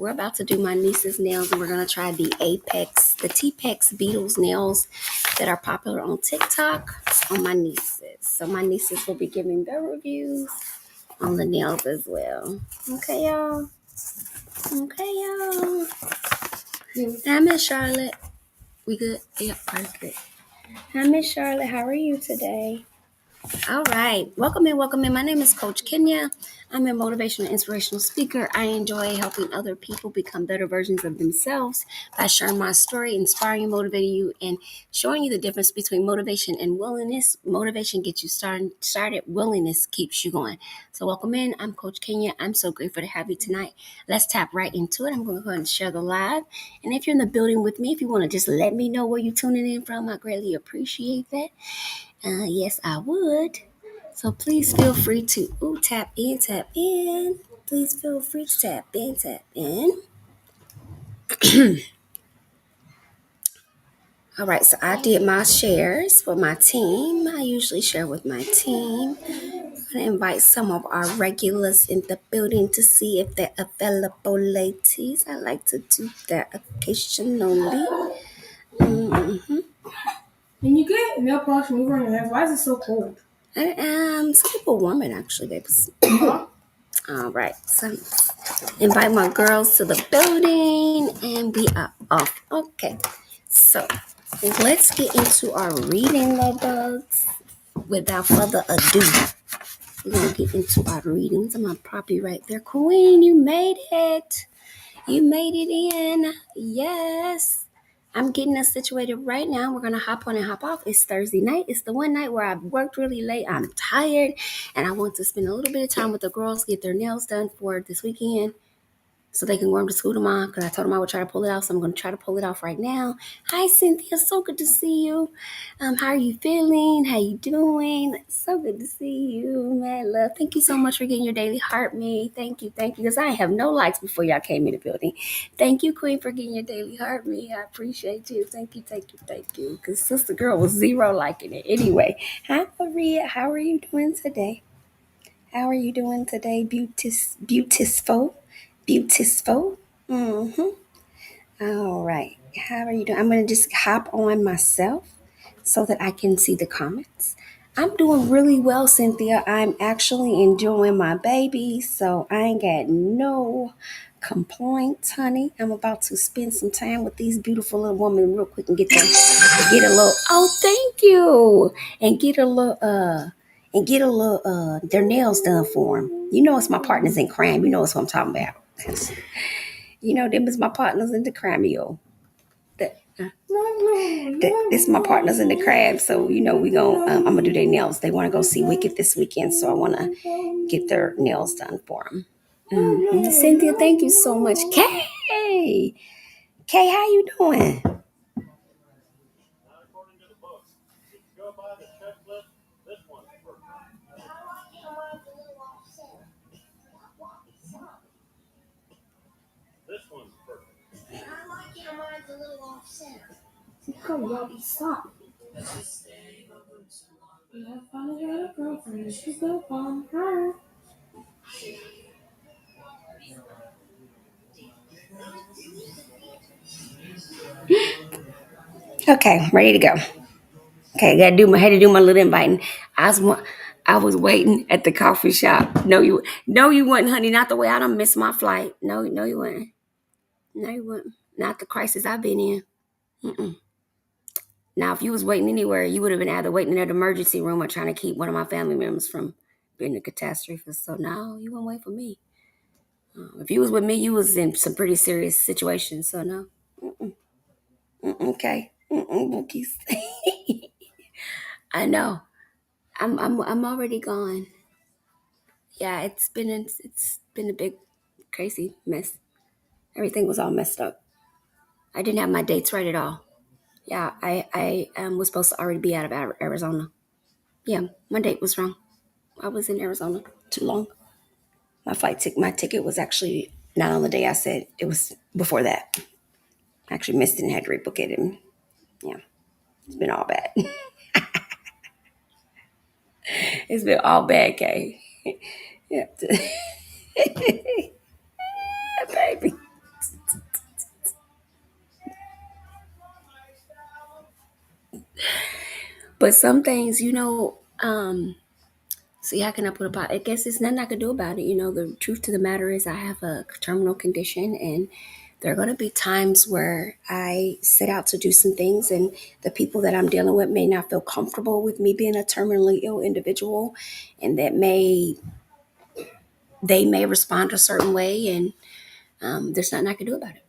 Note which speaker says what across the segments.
Speaker 1: we're about to do my niece's nails, and we're gonna try the T-Pex Beatles nails that are popular on TikTok on my nieces. So my nieces will be giving their reviews on the nails as well. Okay, y'all. Hi, Miss Charlotte. We good? Yeah, perfect. Hi, Miss Charlotte. How are you today? All right. Welcome in. My name is Coach Kenya. I'm a motivational, inspirational speaker. I enjoy helping other people become better versions of themselves by sharing my story, inspiring, motivating you, and showing you the difference between motivation and willingness. Motivation gets you started. Willingness keeps you going. So welcome in. I'm Coach Kenya. I'm so grateful to have you tonight. Let's tap right into it. I'm going to go ahead and share the live. And if you're in the building with me, if you want to just let me know where you're tuning in from, I greatly appreciate that. Yes, I would. So please feel free to tap in. Please feel free to tap in. All right, so I did my shares for my team. I usually share with my team. I'm going to invite some of our regulars in the building to see if they're available, ladies. I like to do that occasionally. Mm-hmm.
Speaker 2: Can you get nail polish remover on your hands? Why is it so cold?
Speaker 1: And some people warm it actually, babes. All right, so invite my girls to the building, and we are off. Okay, so let's get into our reading, love bugs. Without further ado, we're gonna get into our readings. I'm gonna prop you right there, Queen. You made it. You made it in. Yes. I'm getting us situated right now. We're going to hop on and hop off. It's Thursday night. It's the one night where I've worked really late. I'm tired, and I want to spend a little bit of time with the girls, get their nails done for this weekend so they can go to school tomorrow, because I told them I would try to pull it off, so I'm going to try to pull it off right now. Hi, Cynthia. So good to see you. How are you feeling? How you doing? So good to see you, man. Love. Thank you so much for getting your daily heart me. Thank you. Because I have no likes before y'all came in the building. Thank you, Queen, for getting your daily heart me. I appreciate you. Thank you. Because Sister Girl was 0 liking it. Anyway, hi, Maria. How are you doing today? Beautiful. Mm-hmm. All right. How are you doing? I'm going to just hop on myself so that I can see the comments. I'm doing really well, Cynthia. I'm actually enjoying my baby, so I ain't got no complaints, honey. I'm about to spend some time with these beautiful little women real quick and get a little, thank you. And get a little their nails done for them. You know it's my partners in crime. You know it's what I'm talking about. You know them is my partners in the crime, yo. This my partners in the crab, so you know I'm gonna do their nails. They want to go see Wicked this weekend, so I want to get their nails done for them. Mm-hmm. Cynthia, thank you so much. Kay, how you doing?
Speaker 2: Come on, stop. We have finally got a girlfriend. She's so fun. Her.
Speaker 1: Okay, ready to go. Okay, I had to do my little inviting. I was waiting at the coffee shop. No, you wasn't, honey. Not the way I done missed my flight. No, you weren't. No, you weren't. Not the crisis I've been in. Mm-mm. Now, if you was waiting anywhere, you would have been either waiting in the emergency room or trying to keep one of my family members from being a catastrophe. So no, you won't wait for me. If you was with me, you was in some pretty serious situations. So no. Mm-mm. Mm-mm, okay. Bookies. I know. I'm already gone. Yeah, it's been a big, crazy mess. Everything was all messed up. I didn't have my dates right at all. Yeah, I was supposed to already be out of Arizona. Yeah, my date was wrong. I was in Arizona too long. My ticket was actually not on the day I said. It was before that. I actually missed it and had to rebook it, and yeah, it's been all bad. It's been all bad, Kay. Yeah, baby. But some things, see, how can I put about? I guess it's nothing I can do about it. The truth to the matter is, I have a terminal condition, and there are going to be times where I set out to do some things, and the people that I'm dealing with may not feel comfortable with me being a terminally ill individual, and they may respond a certain way, and there's nothing I can do about it.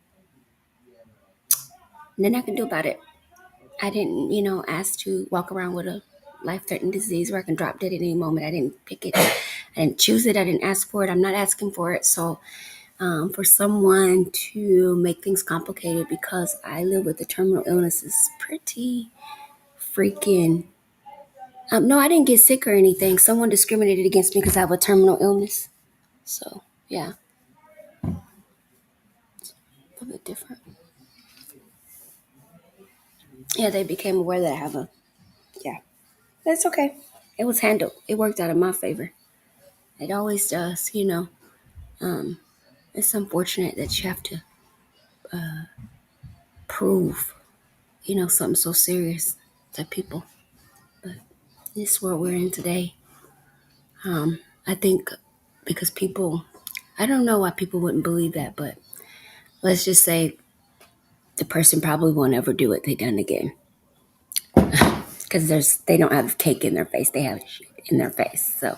Speaker 1: Nothing I can do about it. I didn't, ask to walk around with a life-threatening disease where I can drop dead at any moment. I didn't pick it. I didn't choose it. I didn't ask for it. I'm not asking for it. So for someone to make things complicated because I live with a terminal illness is pretty freaking. No, I didn't get sick or anything. Someone discriminated against me because I have a terminal illness. So yeah, a bit different. Yeah, they became aware that I have a. Yeah, that's okay. It was handled. It worked out in my favor. It always does. Um, it's unfortunate that you have to prove, something so serious to people. But this world we're in today, I think because people, I don't know why people wouldn't believe that, but let's just say the person probably won't ever do what they done again because they don't have cake in their face, they have shit in their face. So,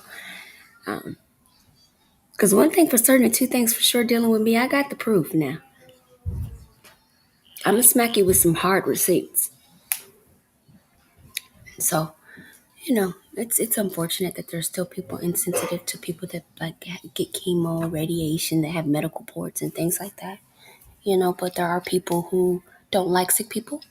Speaker 1: because one thing for certain, and two things for sure, dealing with me, I got the proof now. I'm gonna smack you with some hard receipts. So, it's unfortunate that there's still people insensitive to people that like get chemo, radiation, that have medical boards and things like that. But there are people who don't like sick people.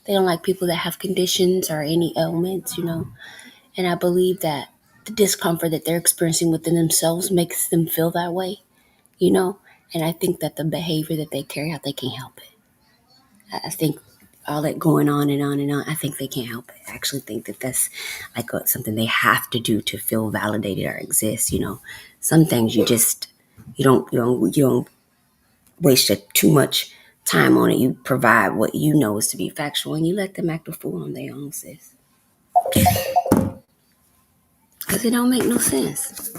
Speaker 1: They don't like people that have conditions or any ailments. And I believe that the discomfort that they're experiencing within themselves makes them feel that way. And I think that the behavior that they carry out, they can't help it. I think all that going on and on and on, I think they can't help it. I actually think that that's like something they have to do to feel validated or exist. Some things you don't waste too much time on it. You provide what you know is to be factual, and you let them act a fool on their own, sis. Because it don't make no sense.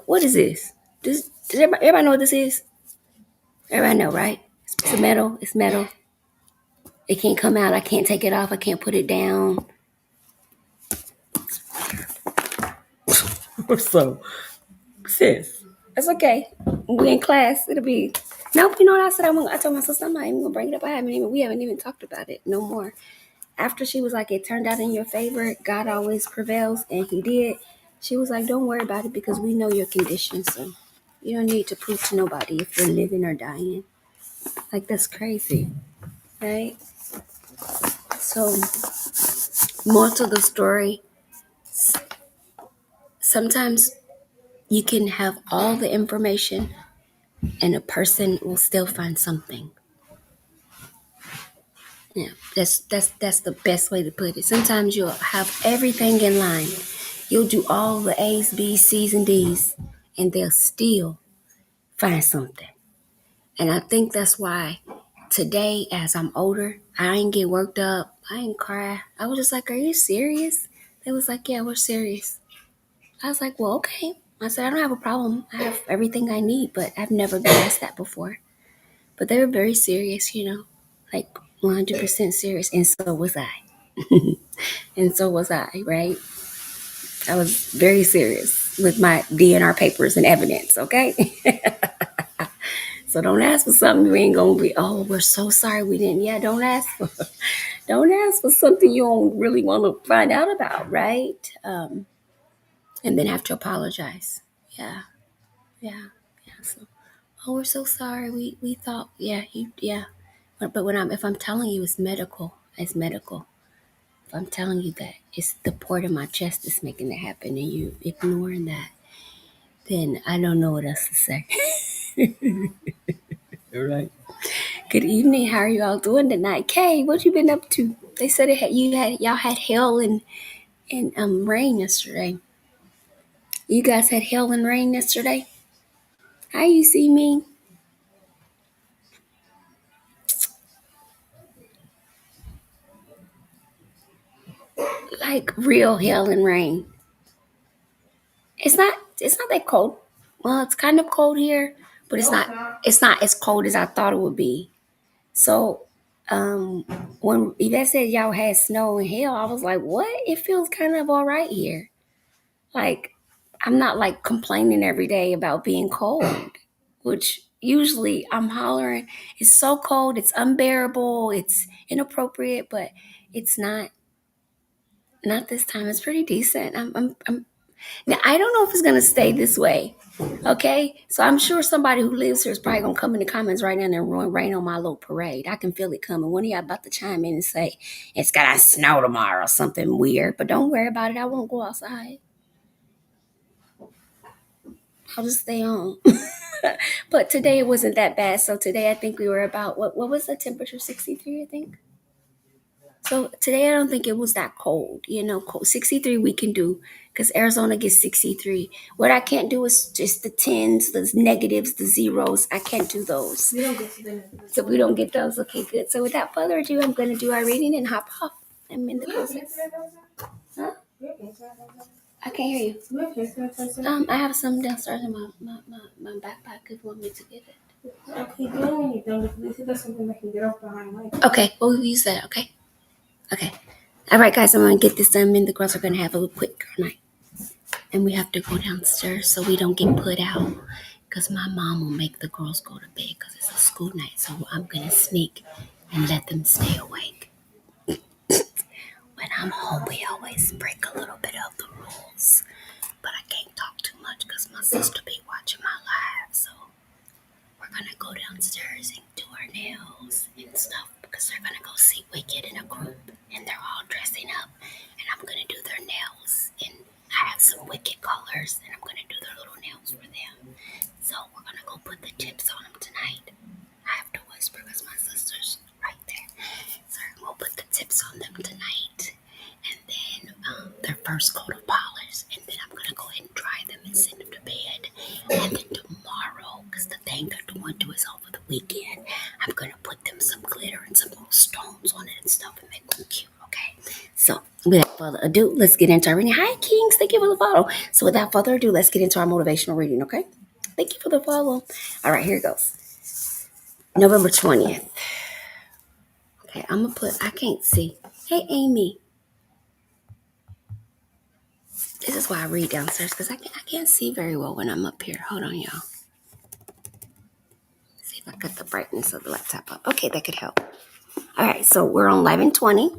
Speaker 1: What is this? Does everybody know what this is? Everybody know, right? It's a metal. It's metal. It can't come out. I can't take it off. I can't put it down. So, sis, it's okay. We in class. It'll be. Nope. You know what I said? I told my sister I'm not even gonna bring it up. We haven't even talked about it no more. After she was like, it turned out in your favor. God always prevails, and He did. She was like, don't worry about it because we know your condition. So you don't need to prove to nobody if you're living or dying. Like, that's crazy, right? So, more to the story, sometimes you can have all the information and a person will still find something. Yeah, that's the best way to put it. Sometimes you'll have everything in line. You'll do all the A's, B's, C's, and D's, and they'll still find something. And I think that's why today, as I'm older, I ain't get worked up. I ain't cry. I was just like, are you serious? They was like, yeah, we're serious. I was like, well, okay. I said, I don't have a problem. I have everything I need, but I've never been asked that before. But they were very serious, like 100% serious. And so was I. And so was I, right? I was very serious with my DNR papers and evidence, okay? So don't ask for something you ain't gonna be, oh, we're so sorry we didn't. Yeah, don't ask for something you don't really want to find out about, right? And then have to apologize. Yeah, yeah, yeah. So, oh, we're so sorry. We thought, yeah. But if I'm telling you it's medical. If I'm telling you that it's the port of my chest that's making it happen, and you ignoring that, then I don't know what else to say. Right. Good evening. How are you all doing tonight? Kay, what you been up to? They said y'all had hail and rain yesterday. You guys had hail and rain yesterday? How you see me? like real hail and rain. It's not that cold. Well, it's kind of cold here, but it's not as cold as I thought it would be. So when Yvette said y'all had snow and hail, I was like, what? It feels kind of all right here. Like, I'm not like complaining every day about being cold, which usually I'm hollering, it's so cold, it's unbearable, it's inappropriate, but it's not this time. It's pretty decent. I'm now I don't know if it's gonna stay this way. Okay, so I'm sure somebody who lives here is probably gonna come in the comments right now and ruin rain on my little parade. I can feel it coming. One of y'all about to chime in and say it's gonna snow tomorrow, something weird. But don't worry about it. I won't go outside. I'll just stay home. But today it wasn't that bad. So today I think we were about what was the temperature? 63, I think. So today I don't think it was that cold. Cold. 63 we can do because Arizona gets 63. What I can't do is just the tens, the negatives, the zeros. I can't do those.
Speaker 2: We don't get to them.
Speaker 1: So we don't get those. Okay, good. So without further ado, I'm going to do our reading and hop off. I'm in the process. Huh? I can't hear you. I have some downstairs in my backpack if you want me to get it.
Speaker 2: Okay, do it when you're done with this. That's something that can get off behind light.
Speaker 1: Okay, we'll use that, okay? Okay. All right, guys, I'm going to get this done. Me and the girls are going to have a quick night. And we have to go downstairs so we don't get put out. Because my mom will make the girls go to bed because it's a school night. So I'm going to sneak and let them stay awake. When I'm home, we always break a little bit of the rules. But I can't talk too much because my sister be watching my live. So we're going to go downstairs and do our nails and stuff because they're going to go see Wicked in a group. And they're all dressing up. And I'm going to do their nails. And I have some Wicked colors. And I'm going to do their little nails for them. So we're going to go put the tips on them tonight. I have to whisper because my sister's right there. So we'll put the tips on them tonight. And then their first coat of polish. And then I'm going to go ahead and dry them and send them to bed. And then tomorrow, because the thing they're doing to is over the weekend, I'm going to put them some glitter and some little stones on it and stuff and make them cute, okay? So without further ado, let's get into our reading. Hi, Kings. Thank you for the follow. So without further ado, let's get into our motivational reading, okay? Thank you for the follow. All right, here it goes. November 20th. Okay, I'm going to put, I can't see. Hey, Amy. This is why I read downstairs because I can't see very well when I'm up here. Hold on, y'all. See if I got the brightness of the laptop up. Okay, that could help. All right, so we're on 1120.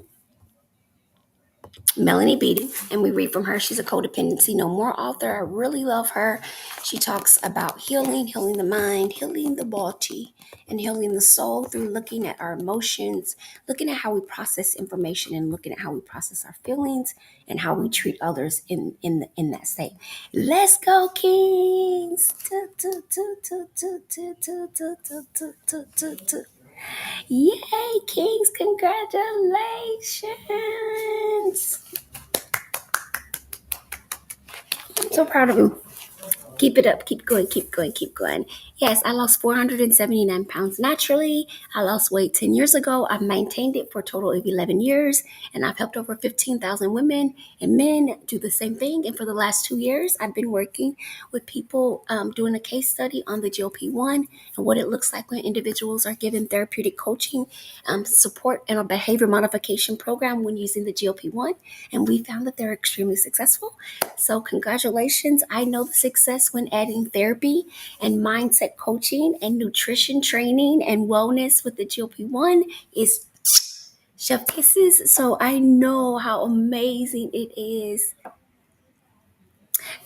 Speaker 1: Melanie Beatty, and we read from her. She's a codependency no more author. I really love her. She talks about healing the mind, healing the body, and healing the soul through looking at our emotions, looking at how we process information, and looking at how we process our feelings and how we treat others in that state. Let's go, Kings! Yay, Kings! Congratulations! I'm so proud of you. Keep it up. Keep going. Keep going. Keep going. Yes, I lost 479 pounds naturally. I lost weight 10 years ago. I've maintained it for a total of 11 years, and I've helped over 15,000 women and men do the same thing. And for the last 2 years, I've been working with people doing a case study on the GLP-1 and what it looks like when individuals are given therapeutic coaching, support, and a behavior modification program when using the GLP-1. And we found that they're extremely successful. So congratulations. I know the success when adding therapy and mindset coaching and nutrition training and wellness with the GLP-1 is chef kisses. So I know how amazing it is.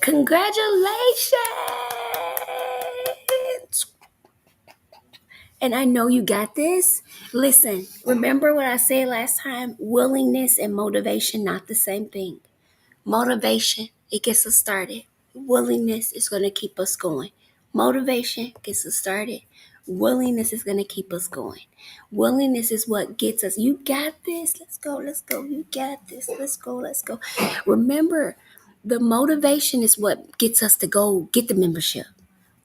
Speaker 1: Congratulations. And I know you got this. Listen, remember what I said last time? Willingness and motivation, not the same thing. Motivation, it gets us started. Willingness is going to keep us going. Motivation gets us started. Willingness is going to keep us going. Willingness is what gets us. You got this. Let's go. Let's go. You got this. Let's go. Let's go. Remember, the motivation is what gets us to go get the membership.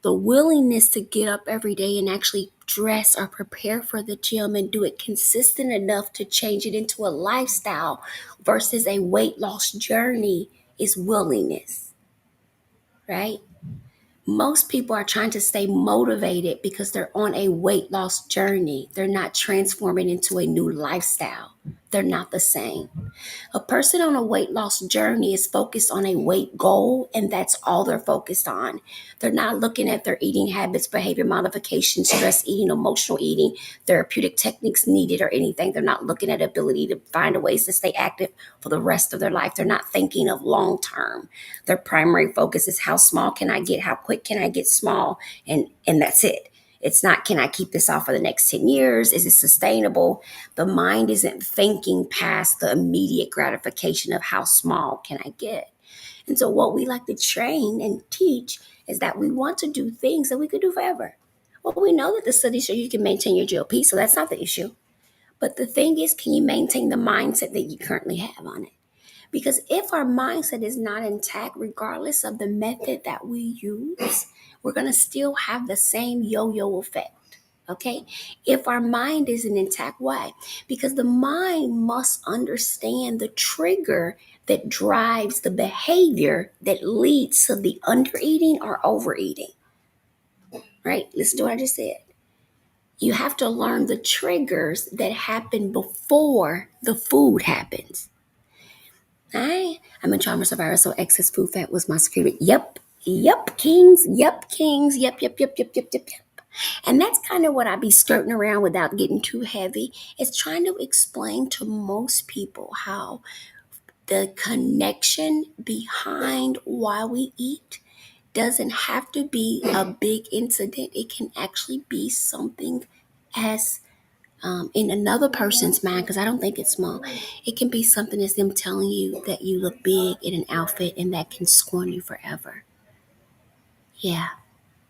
Speaker 1: The willingness to get up every day and actually dress or prepare for the gym and do it consistent enough to change it into a lifestyle versus a weight loss journey is willingness, right? Most people are trying to stay motivated because they're on a weight loss journey. They're not transforming into a new lifestyle. They're not the same. A person on a weight loss journey is focused on a weight goal, and that's all they're focused on. They're not looking at their eating habits, behavior modification, stress eating, emotional eating, therapeutic techniques needed, or anything. They're not looking at ability to find a ways to stay active for the rest of their life. They're not thinking of long term. Their primary focus is how small can I get? How quick can I get small? And that's it. It's not, can I keep this off for the next 10 years? Is it sustainable? The mind isn't thinking past the immediate gratification of how small can I get. And so what we like to train and teach is that we want to do things that we could do forever. Well, we know that the studies show you can maintain your GLP, so that's not the issue. But the thing is, can you maintain the mindset that you currently have on it? Because if our mindset is not intact, regardless of the method that we use, we're going to still have the same yo-yo effect. Okay? If our mind isn't intact, why? Because the mind must understand the trigger that drives the behavior that leads to the undereating or overeating. Right? Listen to what I just said. You have to learn the triggers that happen before the food happens. I'm a trauma survivor, so excess food fat was my security. Yep, kings. Yep, kings. Yep. And that's kind of what I be skirting around without getting too heavy. It's trying to explain to most people how the connection behind why we eat doesn't have to be a big incident. It can actually be something as in another person's mind, because I don't think it's small. It can be something as them telling you that you look big in an outfit and that can scorn you forever. Yeah,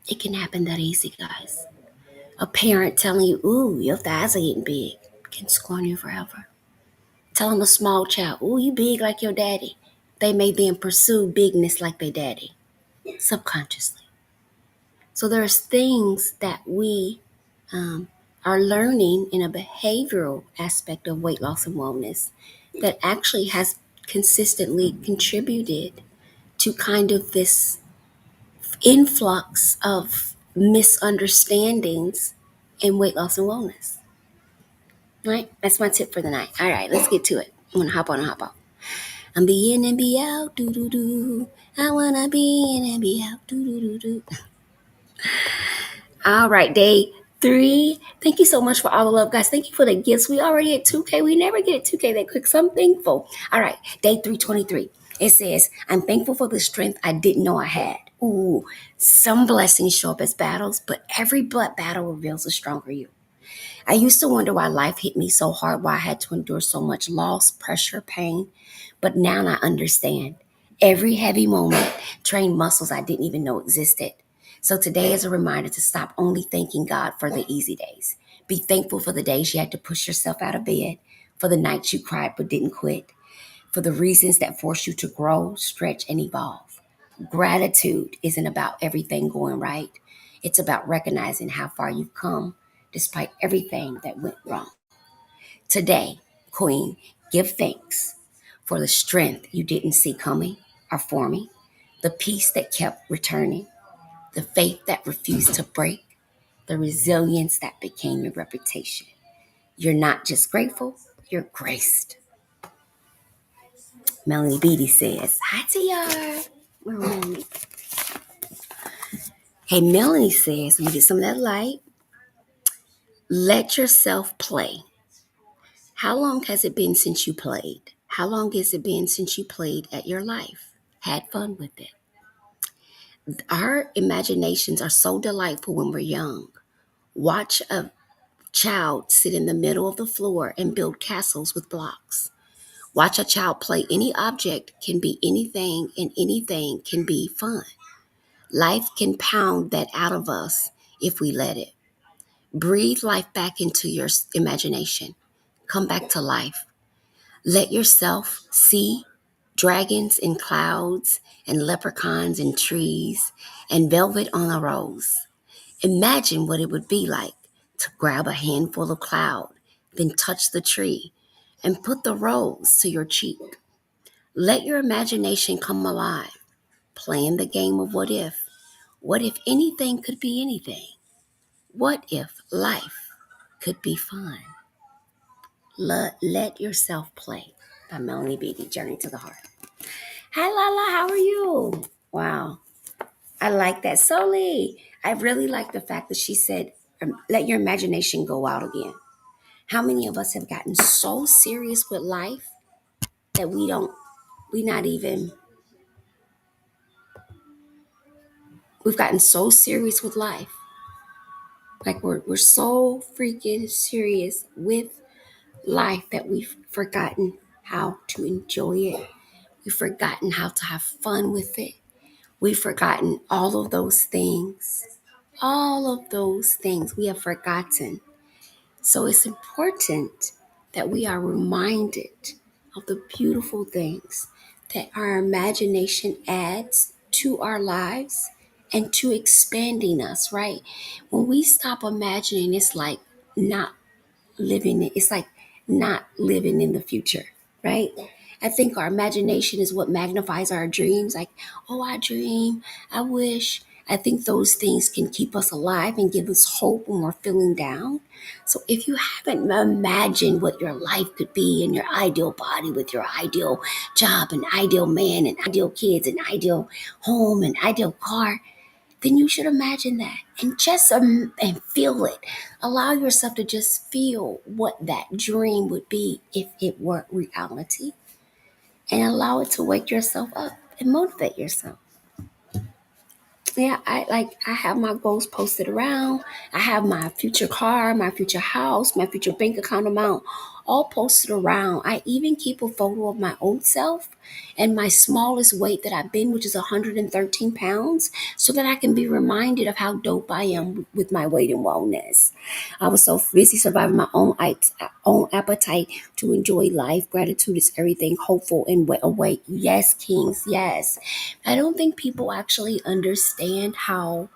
Speaker 1: it can happen that easy, guys. A parent telling you, ooh, your thighs are getting big, can scorn you forever. Telling a small child, ooh, you big like your daddy. They may then pursue bigness like their daddy, subconsciously. So there's things that we are learning in a behavioral aspect of weight loss and wellness that actually has consistently contributed to kind of this influx of misunderstandings in weight loss and wellness. Right? That's my tip for the night. All right, let's get to it. I'm gonna hop on and hop off. I'm be in and be out, do do do. I wanna be in and be out, do do do do. All right, day 3. Thank you so much for all the love, guys. Thank you for the gifts. We already at 2K. We never get at 2K that quick, so I'm thankful. All right, day 323. It says, I'm thankful for the strength I didn't know I had. Ooh, some blessings show up as battles, but every blood battle reveals a stronger you. I used to wonder why life hit me so hard, why I had to endure so much loss, pressure, pain. But now I understand. Every heavy moment trained muscles I didn't even know existed. So today is a reminder to stop only thanking God for the easy days. Be thankful for the days you had to push yourself out of bed, for the nights you cried but didn't quit, for the reasons that force you to grow, stretch, and evolve. Gratitude isn't about everything going right. It's about recognizing how far you've come despite everything that went wrong. Today, Queen, give thanks for the strength you didn't see coming or forming, the peace that kept returning, the faith that refused to break, the resilience that became your reputation. You're not just grateful, you're graced. Melanie Beatty says, hi, TR. Where Melanie? Hey, Melanie says, let me get some of that light. Let yourself play. How long has it been since you played? How long has it been since you played at your life? Had fun with it. Our imaginations are so delightful when we're young. Watch a child sit in the middle of the floor and build castles with blocks. Watch a child play any object, can be anything, and anything can be fun. Life can pound that out of us if we let it. Breathe life back into your imagination. Come back to life. Let yourself see, dragons in clouds, and leprechauns in trees, and velvet on a rose. Imagine what it would be like to grab a handful of cloud, then touch the tree, and put the rose to your cheek. Let your imagination come alive, playing the game of what if. What if anything could be anything? What if life could be fun? Let yourself play by Melanie Beatty, Journey to the Heart. Hi, Lala, how are you? Wow, I like that. Soli, I really like the fact that she said, let your imagination go out again. How many of us have gotten so serious with life that we've gotten so serious with life. Like we're so freaking serious with life that we've forgotten how to enjoy it. We've forgotten how to have fun with it. We've forgotten all of those things. All of those things we have forgotten. So it's important that we are reminded of the beautiful things that our imagination adds to our lives and to expanding us, right? When we stop imagining, it's like not it's like not living in the future, right? I think our imagination is what magnifies our dreams. Like, oh, I dream, I wish. I think those things can keep us alive and give us hope when we're feeling down. So if you haven't imagined what your life could be in your ideal body with your ideal job and ideal man and ideal kids and ideal home and ideal car, then you should imagine that and just and feel it. Allow yourself to just feel what that dream would be if it were reality, and allow it to wake yourself up and motivate yourself. Yeah, I have my goals posted around. I have my future car, my future house, my future bank account amount all posted around. I even keep a photo of my old self and my smallest weight that I've been, which is 113 pounds, so that I can be reminded of how dope I am with my weight and wellness. I was so busy surviving my own appetite to enjoy life. Gratitude is everything, hopeful and awake. Yes, kings, yes. I don't think people actually understand how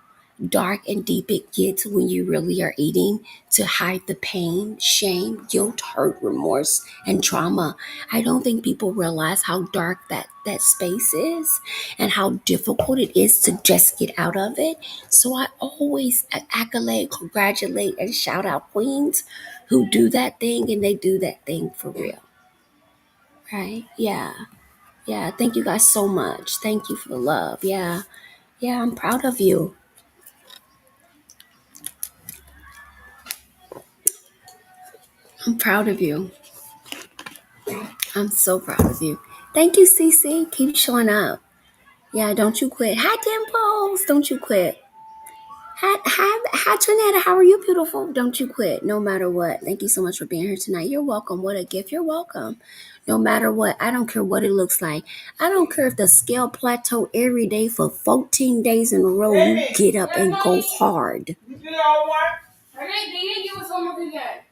Speaker 1: dark and deep it gets when you really are eating to hide the pain, shame, guilt, hurt, remorse, and trauma. I don't think people realize how dark that space is and how difficult it is to just get out of it. So I always accolade, congratulate, and shout out queens who do that thing, and they do that thing for real. Right? Yeah. Yeah. Thank you guys so much. Thank you for the love. Yeah. Yeah. I'm proud of you. I'm proud of you. I'm so proud of you. Thank you, Cece. Keep showing up. Yeah, don't you quit. Hi, Dimples. Don't you quit. Hi, Trinetta. How are you, beautiful? Don't you quit, no matter what. Thank you so much for being here tonight. You're welcome. What a gift. You're welcome. No matter what. I don't care what it looks like. I don't care if the scale plateau every day for 14 days in a row. You get up and go hard. You did all right? They didn't give us homework yet.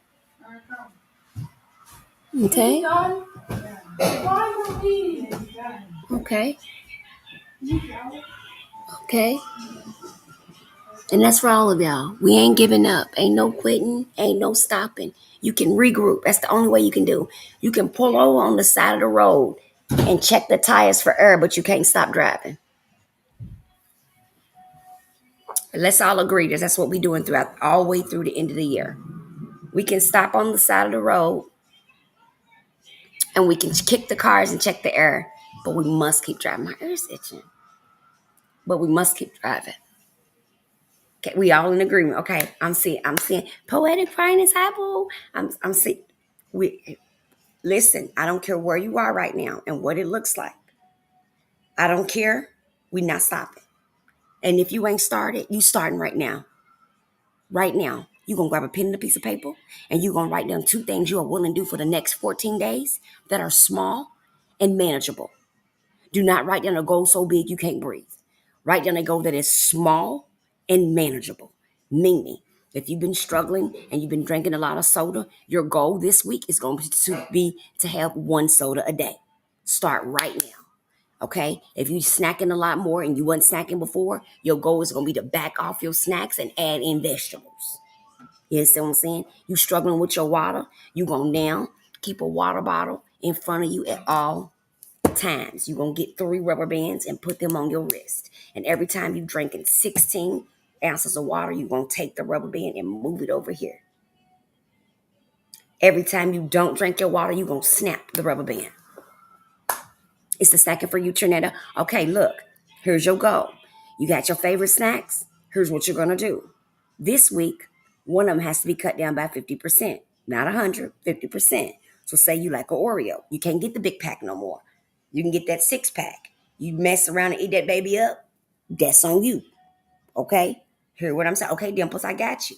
Speaker 1: Okay. Okay. Okay. And that's for all of y'all. We ain't giving up. Ain't no quitting. Ain't no stopping. You can regroup. That's the only way you can do. You can pull over on the side of the road and check the tires for air, but you can't stop driving. Let's all agree that that's what we're doing throughout all the way through the end of the year. We can stop on the side of the road and we can kick the cars and check the air, but we must keep driving. My ear's itching. But we must keep driving. Okay, we all in agreement. Okay, I'm seeing poetic finance, hi boo. I'm seeing we listen, I don't care where you are right now and what it looks like. I don't care. We're not stopping. And if you ain't started, you starting right now. Right now. You're going to grab a pen and a piece of paper and you're going to write down 2 things you are willing to do for the next 14 days that are small and manageable. Do not write down a goal so big you can't breathe. Write down a goal that is small and manageable. Meaning, if you've been struggling and you've been drinking a lot of soda, your goal this week is going to be to have 1 soda a day. Start right now. Okay? If you snacking a lot more and you wasn't snacking before, your goal is going to be to back off your snacks and add in vegetables. You understand what I'm saying? You struggling with your water, you going to now keep a water bottle in front of you at all times. You're going to get 3 rubber bands and put them on your wrist. And every time you drinking 16 ounces of water, you're going to take the rubber band and move it over here. Every time you don't drink your water, you're going to snap the rubber band. It's the second for you, Trinetta. Okay, look, here's your goal. You got your favorite snacks. Here's what you're going to do. This week, one of them has to be cut down by 50%, not 100, 50%. So say you like an Oreo. You can't get the big pack no more. You can get that 6-pack. You mess around and eat that baby up, that's on you. Okay? Hear what I'm saying? Okay, Dimples, I got you.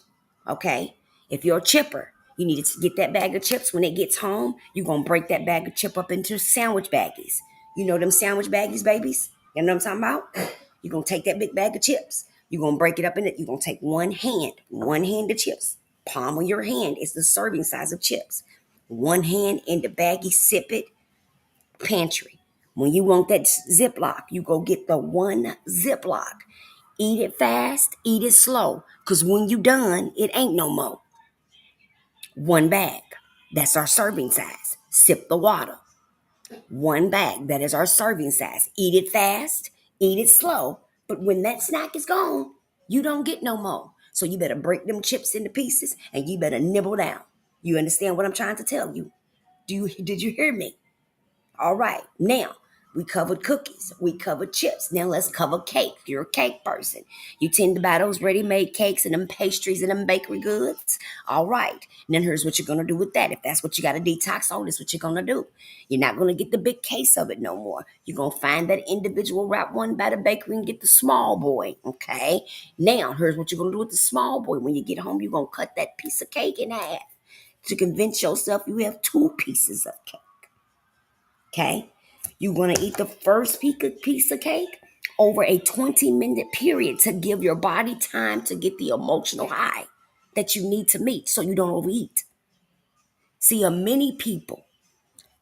Speaker 1: Okay? If you're a chipper, you need to get that bag of chips. When it gets home, you're going to break that bag of chip up into sandwich baggies. You know them sandwich baggies, babies? You know what I'm talking about? You're going to take that big bag of chips. You're going to break it up in it. You're going to take one hand of chips. Palm of your hand is the serving size of chips. One hand in the baggie, sip it, pantry. When you want that Ziploc, you go get the one Ziploc. Eat it fast, eat it slow. Because when you done, it ain't no more. One bag. That's our serving size. Sip the water. One bag. That is our serving size. Eat it fast, eat it slow. But when that snack is gone, you don't get no more. So you better break them chips into pieces and you better nibble down. You understand what I'm trying to tell you? Did you hear me? All right. Now, we covered cookies. We covered chips. Now let's cover cake. You're a cake person. You tend to buy those ready-made cakes and them pastries and them bakery goods. All right. And then here's what you're going to do with that. If that's what you got to detox on, that's what you're going to do. You're not going to get the big case of it no more. You're going to find that individual wrap one by the bakery and get the small boy. Okay. Now, here's what you're going to do with the small boy. When you get home, you're going to cut that piece of cake in half to convince yourself you have 2 pieces of cake. Okay? You're going to eat the first piece of cake over a 20-minute period to give your body time to get the emotional high that you need to meet so you don't overeat. See, many people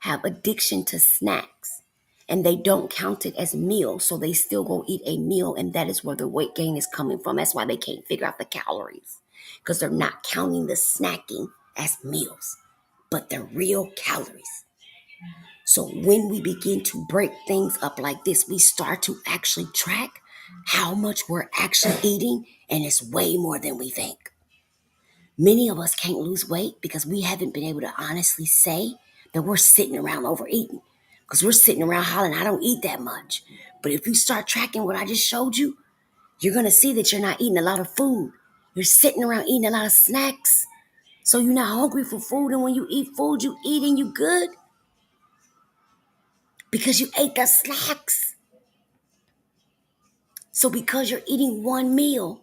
Speaker 1: have addiction to snacks and they don't count it as meals, so they still go eat a meal, and that is where the weight gain is coming from. That's why they can't figure out the calories, because they're not counting the snacking as meals, but they're real calories. So when we begin to break things up like this, we start to actually track how much we're actually eating, and it's way more than we think. Many of us can't lose weight because we haven't been able to honestly say that we're sitting around overeating, because we're sitting around hollering, I don't eat that much. But if you start tracking what I just showed you, you're going to see that you're not eating a lot of food. You're sitting around eating a lot of snacks. So you're not hungry for food, and when you eat food, you eat and you good. Because you ate the snacks. So because you're eating one meal,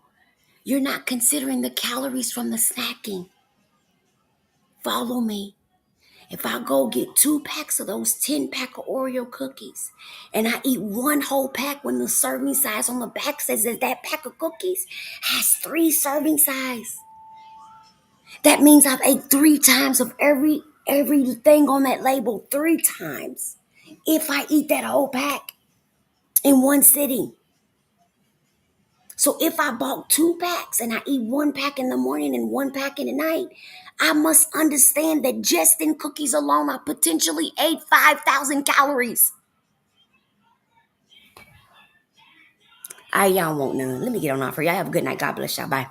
Speaker 1: you're not considering the calories from the snacking. Follow me. If I go get 2 packs of those 10-pack of Oreo cookies and I eat one whole pack when the serving size on the back says that pack of cookies has 3 serving size, that means I've ate 3 times of everything on that label 3 times if I eat that whole pack in one sitting. So if I bought 2 packs and I eat 1 pack in the morning and 1 pack in the night, I must understand that just in cookies alone, I potentially ate 5,000 calories. Y'all want none. Let me get on off for y'all. Have a good night. God bless y'all. Bye.